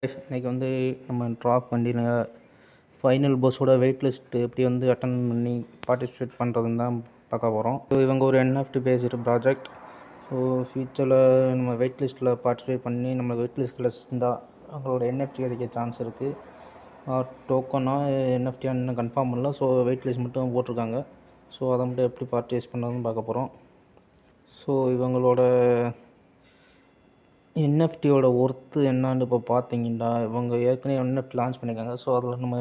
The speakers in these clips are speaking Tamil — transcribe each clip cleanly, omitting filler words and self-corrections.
இன்றைக்கி வந்து நம்ம ட்ராப் வண்டியில் ஃபைனல் போஸோட வெயிட் லிஸ்ட்டு எப்படி வந்து அட்டன் பண்ணி பார்ட்டிசிபேட் பண்ணுறதுன்னு தான் பார்க்க போகிறோம். ஸோ இவங்க ஒரு NFT பேஸ்டு ப்ராஜெக்ட். ஸோ ஃபியூச்சரில் நம்ம வெயிட் லிஸ்ட்டில் பார்ட்டிசிபேட் பண்ணி நம்ம வெயிட் லிஸ்ட் இருந்தால் அவங்களோட NFT கிடைக்க சான்ஸ் இருக்குது. டோக்கனா NFTயா இன்னும் கன்ஃபார்ம் பண்ணல. ஸோ வெயிட் லிஸ்ட் மட்டும் போட்டிருக்காங்க. ஸோ அதை மட்டும் எப்படி பர்ச்சேஸ் பண்ணுறதுன்னு பார்க்க போகிறோம். ஸோ இவங்களோட என்எஃப்டியோட ஒர்த்து என்னான்னு இப்போ பார்த்தீங்கன்னா, இவங்க ஏற்கனவே NFT லான்ச் பண்ணியிருக்காங்க. ஸோ அதில் நம்ம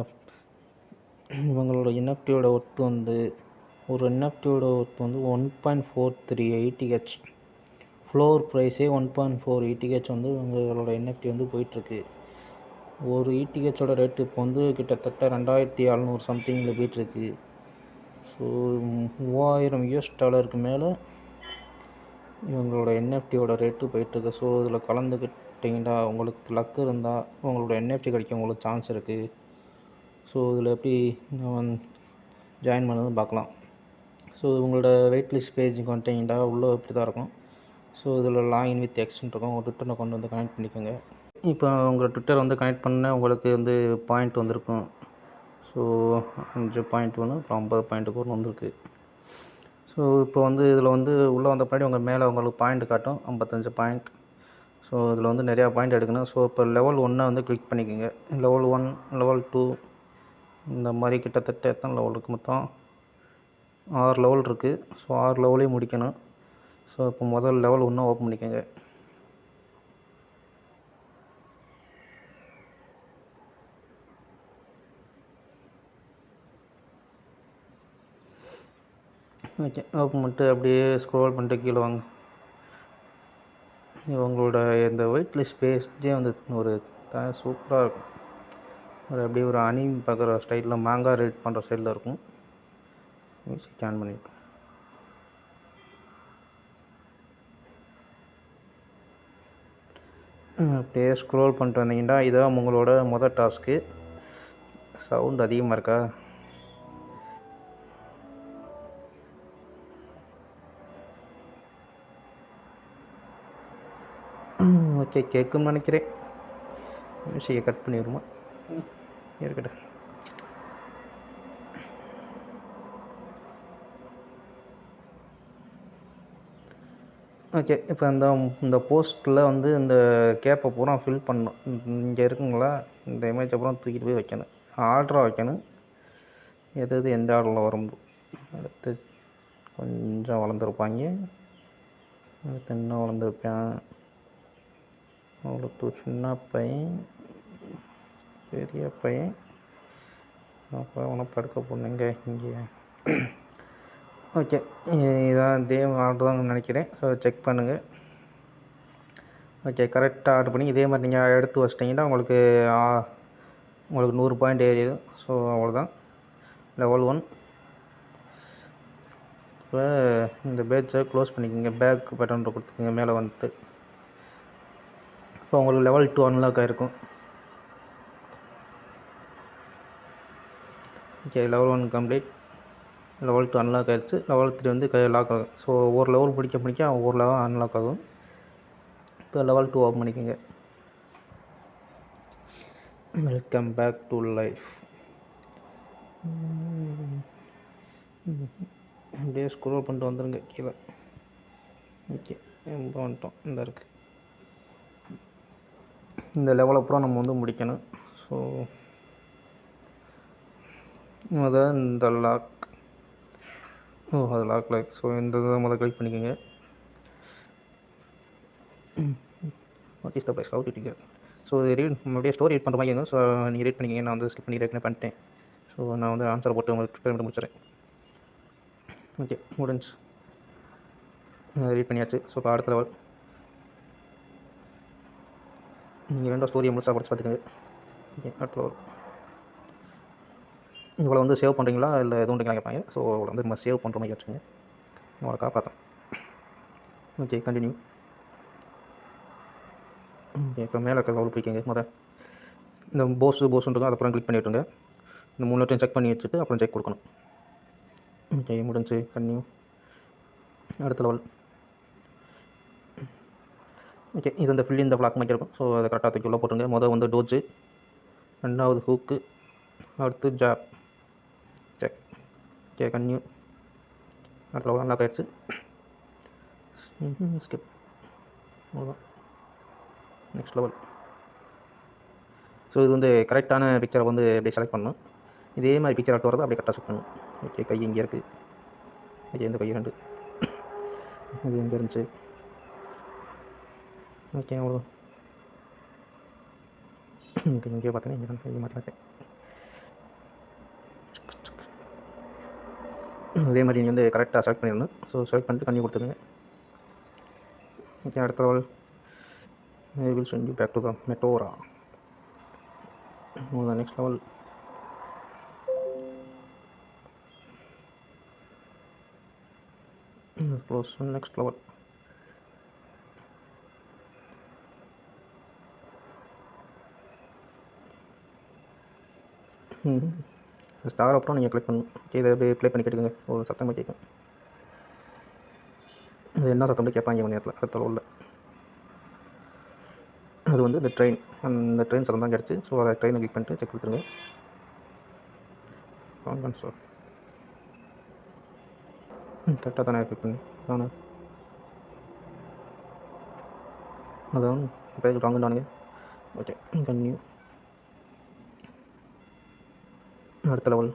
இவங்களோட என்எஃப்டியோட ஒர்த்து வந்து ஒரு என்எஃப்டியோட ஒர்த்து வந்து 1.43 ETH. ஃப்ளோர் ப்ரைஸே 1.4 ETH வந்து இவங்களோட என்எஃப்டி வந்து போயிட்டுருக்கு. ஒரு ETHோட ரேட்டு இப்போ வந்து கிட்டத்தட்ட 2700 சம்திங்கில் போயிட்டுருக்கு. ஸோ $3000 மேலே இவங்களோட என்எஃப்டியோட ரேட்டு போயிட்டுருக்கு. ஸோ இதில் கலந்துக்கிட்டிங்கன்னா உங்களுக்கு லக்கு இருந்தால் உங்களோட என்எஃப்டி கிடைக்க உங்களுக்கு சான்ஸ் இருக்குது. ஸோ இதில் எப்படி நம்ம ஜாயின் பண்ணதுன்னு பார்க்கலாம். ஸோ இவங்களோட வெயிட் லிஸ்ட் பேஜுக்கு வந்துட்டிங்கன்னா உள்ளே இப்படி தான் இருக்கும். ஸோ இதில் லாகின் வித் எக்ஸ்ன்னு இருக்கும். உங்கள் ட்விட்டர் அக்கௌண்ட் வந்து கனெக்ட் பண்ணிக்கோங்க. இப்போ உங்கள் ட்விட்டர் வந்து கனெக்ட் பண்ண உங்களுக்கு வந்து பாயிண்ட் வந்திருக்கும். ஸோ 5 பாயிண்ட் ஒன்று அப்புறம் 50 பாயிண்ட்டுக்கு ஒன்று வந்திருக்கு. ஸோ இப்போ வந்து இதில் வந்து உள்ளே வந்த பின்னாடி உங்கள் மேலே உங்களுக்கு பாயிண்ட் காட்டும் 55 பாயிண்ட். ஸோ இதில் வந்து நிறையா பாயிண்ட் எடுக்கணும். ஸோ இப்போ லெவல் 1 வந்து கிளிக் பண்ணிக்கோங்க. லெவல் 1, லெவல் 2 இந்த மாதிரி கிட்டத்தட்ட எத்தனை லெவல் இருக்குது, மொத்தம் 6 லெவல் இருக்குது. ஸோ 6 லெவலையும் முடிக்கணும். ஸோ இப்போ முதல் லெவல் 1 ஓப்பன் பண்ணிக்கோங்க. ஓகே, ஓப்பன் பண்ணிட்டு அப்படியே ஸ்க்ரோல் பண்ணிட்டு கீழே வாங்க. இவங்களோட இந்த வெயிட் லிஸ்ட் பேஸ்டே வந்து ஒரு சூப்பராக இருக்கும். ஒரு அப்படியே ஒரு அனிம் பார்க்குற ஸ்டைலில் மாங்கா ரீட் பண்ணுற ஸ்டைலில் இருக்கும். மியூசிக் ஆன் பண்ணிட்டு அப்படியே ஸ்க்ரோல் பண்ணிட்டு வந்தீங்கன்னா இதான் உங்களோட மொதல் டாஸ்க்கு. சவுண்ட் அதிகமாக இருக்கா? ஓகே, கேட்குன்னு நினைக்கிறேன். மியூசிக்கை கட் பண்ணிடுமா? இருக்கட்டும். ஓகே, இப்போ இந்த போஸ்ட்டில் வந்து இந்த கேப்பை பூரா ஃபில் பண்ணணும். இங்கே இருக்குங்களா, இந்த இமேஜை பூரா தூக்கிட்டு போய் வைக்கணும். ஆர்டராக வைக்கணும். எது எந்த ஆர்டரில் வரும். அடுத்து கொஞ்சம் வளர்ந்துருப்பாங்க. அடுத்து இன்னும் வளர்ந்துருப்பேன். அவ்வளோ சின்ன பையன், பெரிய பையன், அப்போ அவனை படுக்க போனீங்க இங்கே. ஓகே, இதான் இதே ஆர்டர் தான் நினைக்கிறேன். ஸோ செக் பண்ணுங்கள். ஓகே, கரெக்டாக ஆர்டர் பண்ணி இதே மாதிரி நீங்கள் எடுத்து வச்சிட்டிங்கன்னா உங்களுக்கு 100 பாயிண்ட் ஏறிடும். ஸோ அவ்வளோதான், லெவல் 1. இப்போ இந்த பேட்சை க்ளோஸ் பண்ணிக்கோங்க. பேக் பட்டன் கொடுத்துக்கோங்க மேலே வந்துட்டு. இப்போ உங்களுக்கு லெவல் 2 அன்லாக் ஆகிருக்கும். Okay, level 1 complete. Level 2 unlock ஆகிடுச்சு. லெவல் 3 வந்து லாக் ஆகும். ஸோ ஒவ்வொரு லெவல் பிடிக்க ஒவ்வொரு லெவல் அன்லாக் ஆகும். இப்போ லெவல் 2 ஓப்பன் பண்ணிக்கோங்க. Welcome back to life. அப்படியே ஸ்க்ரோல் பண்ணிட்டு வந்துடுங்க கீழே. ஓகே, இப்போ வந்துட்டோம். இந்த இருக்குது இந்த லெவல் அப்புறம் நம்ம வந்து முடிக்கணும். ஸோ அதான் இந்த லாக். அது லாக். ஸோ இந்த இதை முதல்ல கிளிக் பண்ணிக்கோங்க. What is the price, how did you get. So இது அப்படியே ஸ்டோரி ரீட் பண்ணுற மாதிரி இருக்கும். ஸோ நீங்கள் ரீட் பண்ணிக்கோங்க. நான் வந்து ஸ்கிப் பண்ணி ரீட் பண்ணிட்டேன். ஸோ நான் வந்து ஆன்சரை போட்டு உங்களுக்கு பேமெண்ட் முடிச்சிடறேன். ஓகே, முடிஞ்சு ரீட் பண்ணியாச்சு. ஸோ இப்போ அடுத்த லெவல் நீங்கள் வேண்டாம் ஸ்டோரியை முழுசாக படிச்சு பார்த்துக்கோங்க. ஓகே, அடுத்த லெவல். இவ்வளோ வந்து சேவ் பண்ணுறீங்களா இல்லை எதுவும் பண்ணுறீங்களா கேட்பாங்க. ஸோ இவ்வளோ வந்து நம்ம சேவ் பண்ணுற மாதிரி வச்சுங்க. இவ்வளோ காப்பாற்றேன். Okay, continue. ஓகே, இப்போ மேலே இருக்க லெவல் போய்க்கிங்க. இந்த போஸ்ன்றது அப்புறம் கிளிக் பண்ணி விட்டுருங்க. இந்த 3 லெட்டரையும் செக் பண்ணி வச்சுட்டு அப்புறம் செக் கொடுக்கணும். ஓகே, முடிஞ்சு. கண்டினியூ. அடுத்த லெவல். ஓகே, இது இந்த ஃபில் இந்த பிளாக் மாதிரி இருக்கும். ஸோ அதை கரெக்டாக தூக்கி உள்ளே போட்டுருங்க. மொதல் வந்து டோஜு, ரெண்டாவது ஹூக்கு, அடுத்து ஜாப், செக். ஓகே, கன்யூ. அடுத்த லெவல் அன்லாக் ஆகிடுச்சு. ஸ்கிப். அவ்வளோதான். Next level. ஸோ இது வந்து கரெக்டான பிக்சரை வந்து அப்படியே செலக்ட் பண்ணணும். இதே மாதிரி பிக்சர் எடுத்து வரது அப்படியே கரெக்டாக செட் பண்ணணும். ஓகே, கை இங்கே இருக்குது. ஓகே, இந்த கை 2 இது எங்கே இருந்துச்சு? ஓகே, அவ்வளோ. இங்கே பார்த்தீங்கன்னா இங்கே தான் கை மாற்றிருக்கேன். அதே மாதிரி நீங்கள் வந்து கரெக்டாக செலக்ட் பண்ணிடணும். ஸோ செலக்ட் பண்ணிட்டு கண்ணி கொடுத்துருங்க. ஓகே, அடுத்த level. I will send you back to the Meteora. Next level. Close. Next level. Star அப்புறம் நீங்கள் கிளிக் பண்ணணும். ஓகே, இதை அப்படியே ப்ளே பண்ணி கேட்டுக்கோங்க. ஒரு சத்தமாக கேட்கும். இது என்ன சத்தம் கேட்பாங்க கொஞ்சம் நேரத்தில். அடுத்த லெவலில் அது வந்து இந்த ட்ரெயின், அந்த ட்ரெயின் சத்தம் தான் கிடச்சி. ஸோ அதை ட்ரெயினை கிளிக் பண்ணிட்டு செக் கொடுத்துருங்க. கன்சோல் கரெக்டாக தானே கிளிக் பண்ணி தானே அதான் பேஜ் ராங்கு தானுங்க. ஓகே, கன்யூ. அடுத்த லெவல்.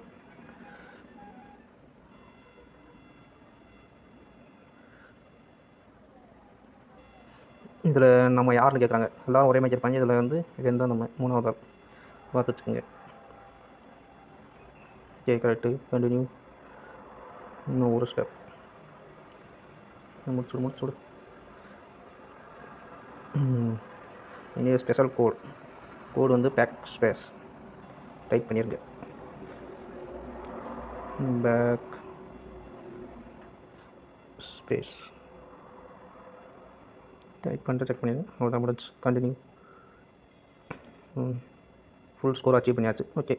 இதில் நம்ம யாருன்னு கேட்குறாங்க. எல்லோரும் ஒரே மாதிரி இருப்பாங்க. இதில் வந்து இது தான் நம்ம 3வது ஆள் பார்த்து வச்சுக்கோங்க. Okay, correct. கண்டினியூ. இன்னும் ஒரு ஸ்டெப் முடிச்சுடு. இனி ஸ்பெஷல் கோடு வந்து பேக் ஸ்பேஸ் டைப் பண்ணிடுங்க. பேக் ஸ்பேஸ் டைப் பண்ணிட்டு செக் பண்ணிடுங்க. அவ்வளோதான், முடிச்சு. கண்டினியூ. ஃபுல் ஸ்கோர் அச்சீவ் பண்ணியாச்சு. ஓகே,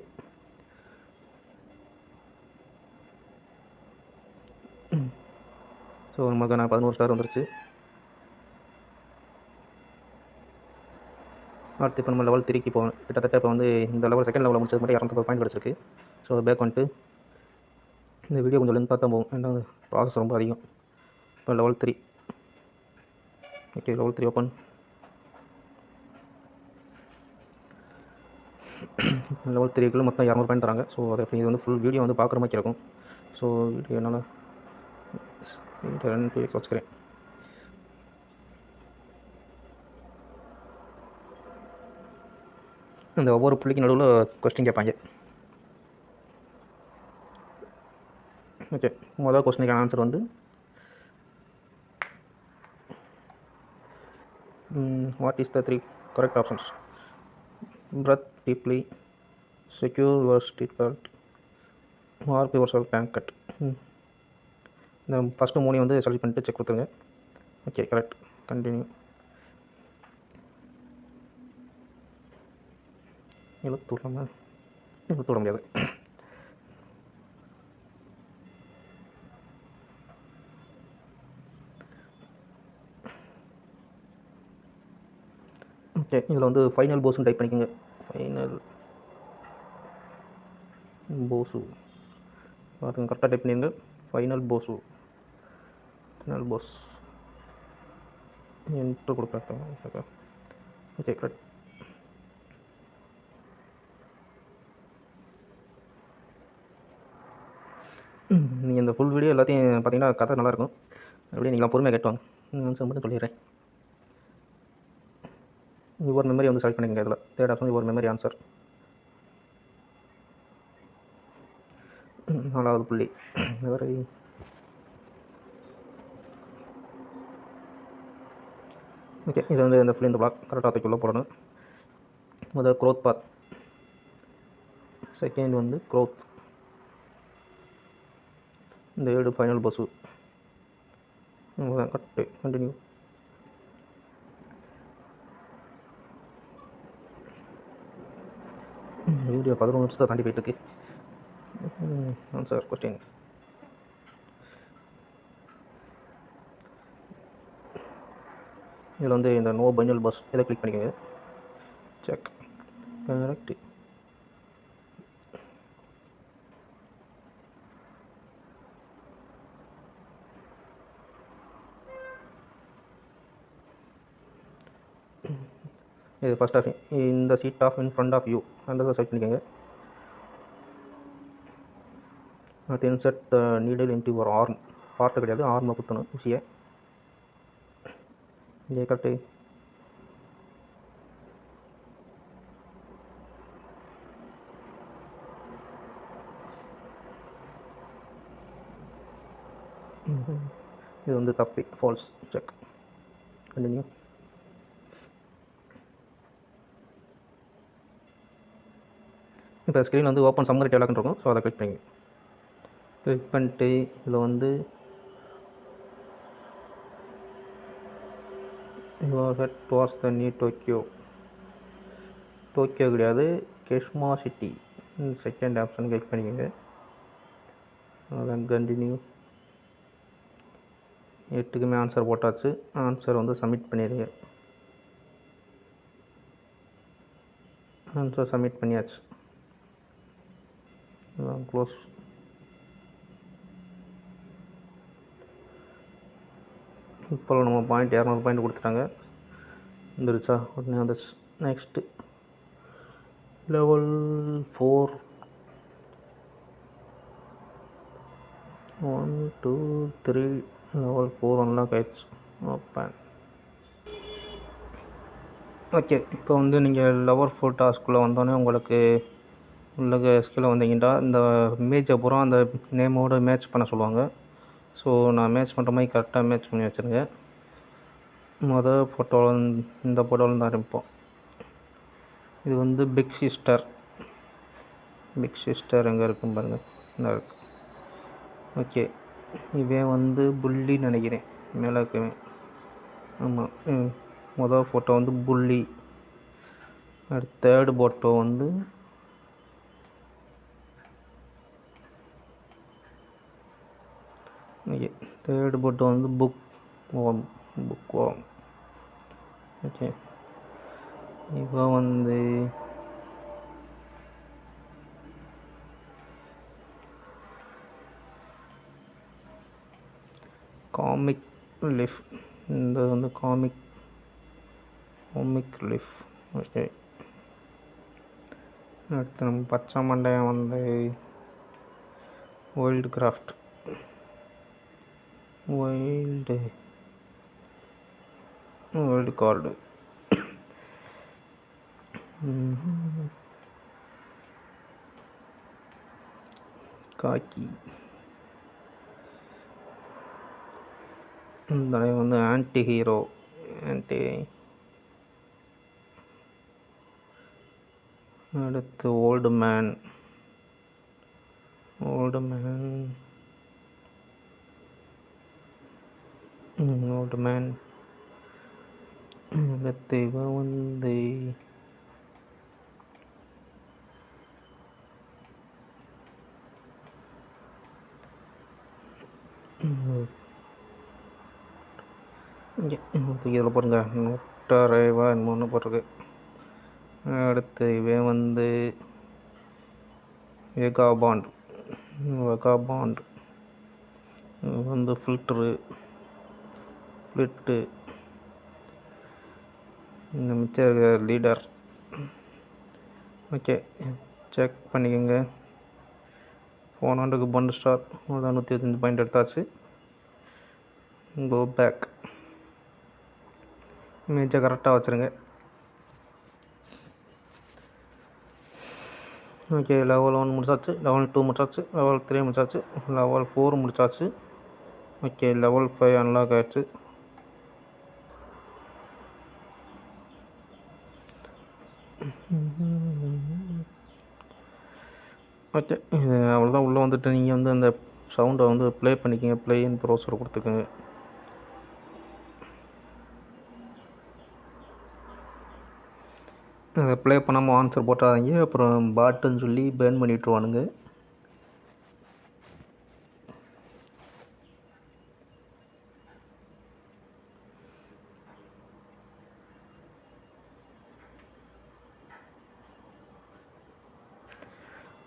ஸோ நமக்கு நான் 11 ஸ்டார் வந்துருச்சு. அடுத்து இப்போ நம்ம லெவல் 3க்கு போகணும். கிட்டத்தட்ட இப்போ வந்து இந்த லெவல் செகண்ட் லெவலில் முடிச்சது மட்டும் 250 பாயிண்ட் கிடச்சிருக்கு. ஸோ பேக் வந்துட்டு இந்த வீடியோ கொஞ்சம் லென்த்தாக தான் போகும். ஏன்னா ப்ராசஸ் ரொம்ப அதிகம். இப்போ level 3. Okay, level 3 open. Level 3க்குள்ள மொத்தம் 200 பாயிண்ட் தராங்க. ஸோ அதை இது வந்து ஃபுல் வீடியோ வந்து பார்க்குற மாதிரி இருக்கும். ஸோ வீடியோ என்னால் 2x வச்சுக்கிறேன். இந்த ஒவ்வொரு புள்ளிக்கு நடுவில் கொஸ்டின் கேட்பாங்க. ஓகே, முதல் கொஸ்டினுக்கான ஆன்சர் வந்து what is the 3 correct options? Breath deeply, secure your street belt, mark your self bank. இந்த ஃபஸ்ட்டு 3 வந்து செலக்ட் பண்ணிட்டு செக் கொடுத்துருங்க. Okay, correct. கண்டினியூ. இழுத்து விட முடியாது. ஓகே, இதில் வந்து ஃபைனல் போஸுன்னு டைப் பண்ணிக்கோங்க. ஃபைனல் போஸு பார்த்துங்க, கரெக்டாக டைப் பண்ணிடுங்க. ஃபைனல் போஸ் என்ட்ரு கொடுக்குறேன். Okay, correct. நீங்கள் இந்த ஃபுல் வீடியோ எல்லாத்தையும் பார்த்தீங்கன்னா கதை நல்லாயிருக்கும். அப்படியே நீங்கள் பொறுமையாக கேட்டுவாங்க. ஆன்சர் மட்டும் சொல்லிடுறேன். யுவர் மெமரி வந்து செலக்ட் பண்ணிக்கங்க. இதில் third option your memory answer. 4வது புள்ளி வரை. ஓகே, இது வந்து இந்த ஃபுல் இந்த பிளாக் கரெக்டாக அதுக்குள்ளே போடணும். முதல் க்ரோத் பாத், செகண்ட் வந்து க்ரோத், இந்த 7 ஃபைனல் பஸ்ஸு. கரெக்டு. கண்டினியூ. வீடியோ 11 நிமிஷத்தை தாண்டி போயிட்டுருக்கு. Answer question. இதில் வந்து இந்த நோ பஞ்சல் பஸ் இதை கிளிக் பண்ணிக்கோங்க. Check correct. இது ஃபர்ஸ்ட் ஆஃப் இந்த seat of in front of you அந்த செலக்ட் பண்ணிக்கோங்க. அடுத்து insert the needle into your arm. Part கிடையாது, ஆர்மில் குத்தணும் ஊசியை. இங்கே கரெக்டு. இது வந்து தப்பு, ஃபால்ஸ். Check continue. இப்போ ஸ்க்ரீன் வந்து ஓப்பன் சம்மரி டேலாக்னு இருக்கும். ஸோ அதை கிளிக் பண்ணி கிளிக் பண்ணிட்டு இதில் வந்து your head towards the new Tokyo. Tokyo கிடையாது, கெஷ்மா சிட்டி. செகண்ட் ஆப்ஷன் கிளிக் பண்ணிக்கோங்க. அதான் கண்டினியூ. 8க்குமே ஆன்சர் போட்டாச்சு. ஆன்சர் வந்து சப்மிட் பண்ணிடுங்க. ஆன்சர் சப்மிட் பண்ணியாச்சு. க்ளோஸ். இப்போ நம்ம பாயிண்ட் 200 பாயிண்ட் கொடுத்துட்டாங்க. வந்துருச்சா? உடனே வந்துச்சு. Next level 4. 1 2 3 லெவல் 4 அன்லாக் ஆயிடுச்சு. ஓப்பன். ஓகே, இப்போ வந்து நீங்கள் லெவல் 4 டாஸ்க்குள்ளே வந்தோடனே உங்களுக்கு உள்ள ஸ்கில்ல வந்தீங்கன்னா இந்த இமேஜை பூரா அந்த நேமோடு மேட்ச் பண்ண சொல்லுவாங்க. ஸோ நான் மேட்ச் பண்ணுற மாதிரி கரெக்டாக மேட்ச் பண்ணி வச்சுருங்க. மொதல் ஃபோட்டோவில் இந்த ஃபோட்டோவில் தான் ஆரம்பிப்போம். இது வந்து பிக் சிஸ்டர். பிக் சிஸ்டர் எங்கே இருக்குன்னு பாருங்கள். இந்த இருக்கு. ஓகே, இவன் வந்து புல்லின்னு நினைக்கிறேன். மேலே இருக்குவேன். ஆமாம், மொதல் ஃபோட்டோ வந்து புல்லி. அடுத்த தேர்டு ஃபோட்டோ வந்து ஓகே, தேர்டு ஃபோட்டோ வந்து புக் வார்ம். ஓகே, இப்போ வந்து காமிக் லிஃப். இந்த வந்து காமிக் லிஃப். ஓகே, அடுத்து நம்ம பச்சை மண்டையன் வந்து வைல்டு கிராஃப்ட். Wild card. காக்கி. இந்த வந்து ஆன்டி ஹீரோ. அடுத்து ஓல்டு மேன். அடுத்து இவன் வந்து இதில் பாருங்க, நூட்டாரேவா என்னமோ போட்டிருக்கு. அடுத்து இவன் வந்து வெகாபாண்ட். வந்து ஃபில்ட்ரு. இந்த மிச்சம் இருக்கிற லீடர். ஓகே, செக் பண்ணிக்கோங்க. 400க்கு பண்டு ஸ்டார். அதான் 125 பாயிண்ட் எடுத்தாச்சு. Go back. இமேஜை கரெக்டாக வச்சுருங்க. ஓகே, லெவல் 1 முடிச்சாச்சு, லெவல் 2 முடிச்சாச்சு, லெவல் 3 முடிச்சாச்சு, லெவல் 4 முடிச்சாச்சு. ஓகே, லெவல் 5 அன்லாக் ஆகிடுச்சு. ஓகே, அவ்வளோதான். உள்ளே வந்துட்டு நீங்கள் வந்து அந்த சவுண்டை வந்து ப்ளே பண்ணிக்கோங்க. ப்ளேயின் ப்ரௌசர் கொடுத்துக்கோங்க. அதை ப்ளே பண்ணாமல் ஆன்சர் போட்டாதீங்க, அப்புறம் பாட்டுன்னு சொல்லி பேன் பண்ணிவிட்ருவானுங்க.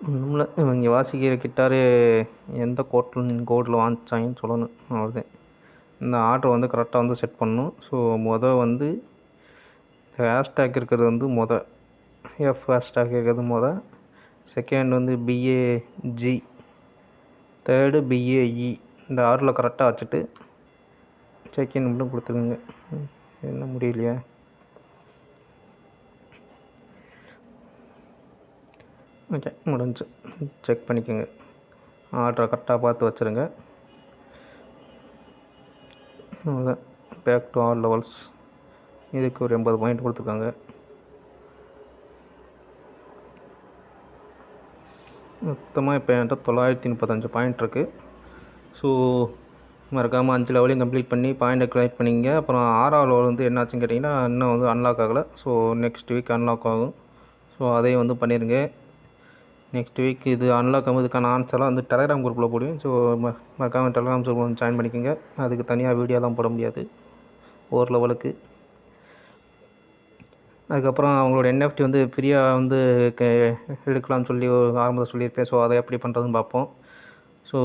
ஒன்றும் இவங்க வாசிக்கிற கிட்டாரு எந்த கோடில் வாங்கிச்சாங்கன்னு சொல்லணும், அவ்வளோதான். இந்த ஆர்டரை வந்து கரெக்டாக வந்து செட் பண்ணணும். ஸோ வந்து ஹேஷ்டேக் இருக்கிறது வந்து எஃப் ஹேஷ்டேக் இருக்கிறது செகண்ட் வந்து BAG, தேர்டு BAE. இந்த ஆர்டரில் கரெக்டாக வச்சுட்டு செக்இன் மட்டும் கொடுத்துருங்க. என்ன முடியலையா? ஓகே, முடிஞ்சு. செக் பண்ணிக்கோங்க. ஆர்டரை கரெக்டாக பார்த்து வச்சுருங்க. அவ்வளோதான். Back to all levels. இதுக்கு ஒரு 80 பாயிண்ட் கொடுத்துருக்காங்க. மொத்தமாக இப்போ என்கிட்ட 935 பாயிண்ட் இருக்குது. ஸோ மறக்காமல் 5 லெவலையும் கம்ப்ளீட் பண்ணி பாயிண்ட்டை கலெக்ட் பண்ணிங்க. அப்புறம் 6ஆவது லெவல் வந்து என்னாச்சுன்னு கேட்டிங்கன்னா இன்னும் வந்து அன்லாக் ஆகலை. ஸோ நெக்ஸ்ட் வீக் அன்லாக் ஆகும். ஸோ அதையும் வந்து பண்ணிடுங்க. நெக்ஸ்ட் வீக் இது அன்லாக் ஆகும். இதுக்கான ஆன்சர்லாம் வந்து டெலகிராம் குரூப்பில் போடுவேன். ஸோ மறக்காமல் டெலகிராம் குரூப்பில் வந்து ஜாயின் பண்ணிக்கோங்க. அதுக்கு தனியாக வீடியோலாம் போட முடியாது ஒரு லெவலுக்கு. அதுக்கப்புறம் அவங்களோட NFT வந்து ஃப்ரீயாக வந்து எடுக்கலாம்னு சொல்லி ஆரம்பத்தில் சொல்லியிருப்பேன். ஸோ அதை எப்படி பண்ணுறதுன்னு பார்ப்போம். ஸோ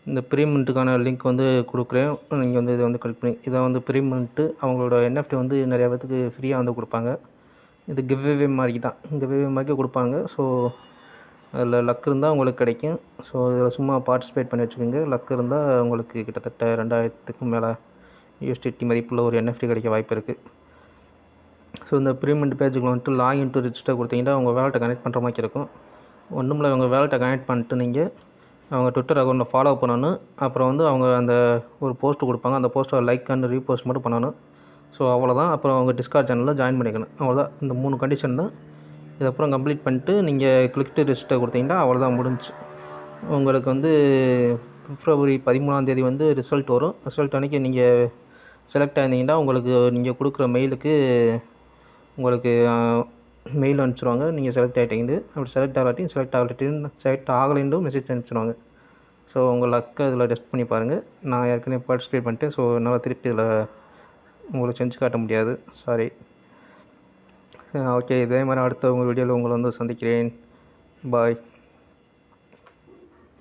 இந்த ப்ரீமிண்ட்டுக்கான லிங்க் வந்து கொடுக்குறேன். நீங்கள் வந்து இதை வந்து கிளிக் பண்ணி இதை வந்து ப்ரீமிண்ட்டு அவங்களோட NFT வந்து நிறையா பேத்துக்கு ஃப்ரீயாக வந்து கொடுப்பாங்க. இது கிவ்அவே மாதிரி தான், கிவ்அவே மாதிரி கொடுப்பாங்க. ஸோ அதில் லக் இருந்தால் உங்களுக்கு கிடைக்கும். ஸோ இதில் சும்மா பார்ட்டிசிபேட் பண்ணி வச்சுக்கோங்க. லக் இருந்தால் உங்களுக்கு கிட்டத்தட்ட 2000க்கும் மேலே USDT மதிப்புள்ள ஒரு NFT கிடைக்க வாய்ப்பு இருக்குது. ஸோ இந்த ப்ரீமிண்ட் பேஜுக்கு வந்துட்டு லாகின் டு ரிஜிஸ்டர் கொடுத்தீங்கன்னா உங்கள் வேலெட்டை கனெக்ட் பண்ணுற மாதிரி இருக்கும். ஒன்றுமில்ல, உங்கள் வேலெட்டை கனெக்ட் பண்ணிட்டு நீங்கள் அவங்க ட்விட்டர் அக்கௌண்ட்டில் ஃபாலோ பண்ணணும். அப்புறம் வந்து அவங்க அந்த ஒரு போஸ்ட்டு கொடுப்பாங்க. அந்த போஸ்ட்டை லைக் அண்ட் ரீபோஸ்ட் மட்டும் பண்ணணும். ஸோ அவ்வளோதான். அப்புறம் அவங்க டிஸ்கார்ட் சேனலில் ஜாயின் பண்ணிக்கணும். அவ்வளோதான். இந்த 3 கண்டிஷன் தான். இதுக்கப்புறம் கம்ப்ளீட் பண்ணிட்டு நீங்கள் கிளிக் டு ரிஜிஸ்டர் கொடுத்தீங்கன்னா அவ்வளோதான், முடிஞ்சு. உங்களுக்கு வந்து பிப்ரவரி 13ஆம் வந்து ரிசல்ட் வரும். ரிசல்ட் அன்றைக்கி நீங்கள் செலக்ட் ஆகிருந்தீங்கன்னா உங்களுக்கு நீங்கள் கொடுக்குற மெயிலுக்கு உங்களுக்கு மெயில் அனுப்பிச்சிடுவாங்க. நீங்கள் செலக்ட் ஆகிட்டீங்க. அப்படி செலக்ட் ஆகலைன்னு மெசேஜ் அனுப்பிச்சிடுவாங்க. ஸோ உங்கள் லக்கை இதில் டெஸ்ட் பண்ணி பாருங்கள். நான் ஏற்கனவே பார்ட்டிசிபேட் பண்ணிட்டேன். ஸோ என்னால் திருப்பி இதில் உங்களுக்கு செஞ்சு காட்ட முடியாது, சாரி. ஓகே, இதே மாதிரி அடுத்த உங்கள் வீடியோவில் உங்களை வந்து சந்திக்கிறேன். பாய்.